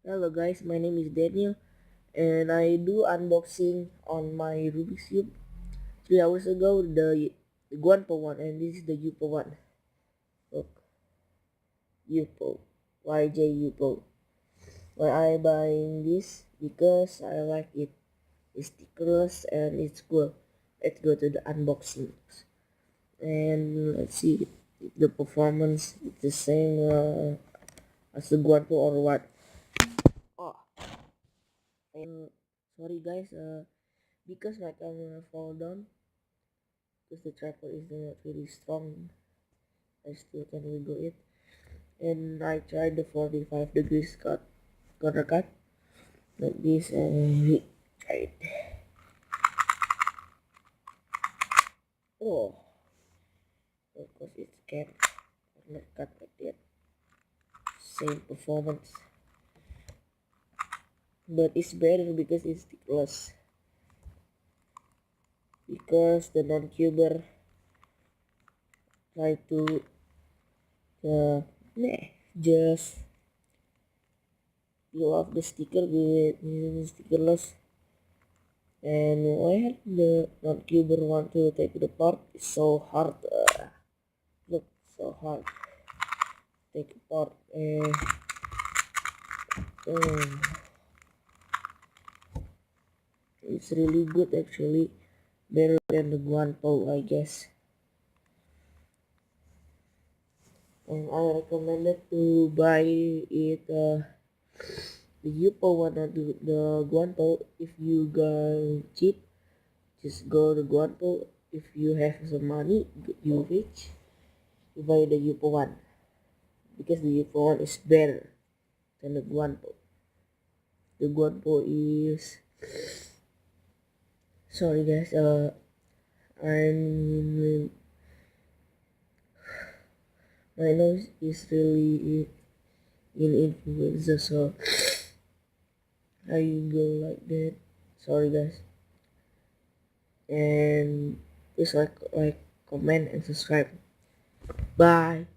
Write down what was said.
Hello guys, my name is Daniel and I do unboxing on my Rubik's Cube 3 hours ago, the Guanpo one, and this is the Yupo one. Look, Yupo, YJ Yupo. Why I buying this? Because I like it. It's stickerless and it's cool. Let's go to the unboxing and let's see if the performance is the same as the Guanpo or what. Oh, sorry guys, because my camera fall down because the tripod is not really strong. I still can wiggle it, and I tried the 45 degrees corner cut like this, and we tried. Oh, of course it can't corner cut like that. Same performance, but it's better because it's stickless. Because the non-cuber try to just peel off the sticker with stickerless, and when the non-cuber want to take it apart, it's so hard. Look, so hard take apart, and um, it's really good actually, better than the Guanpo, I guess. And I recommended to buy it the Yupo one or the Guanpo. If you go cheap, just go the Guanpo. If you have some money, you rich, you buy the Yupo one, because the Yupo one is better than the Guanpo. The Guanpo is, sorry guys, I'm my nose is really in influenza, so I go like that. Sorry guys, and please like, comment, and subscribe. Bye.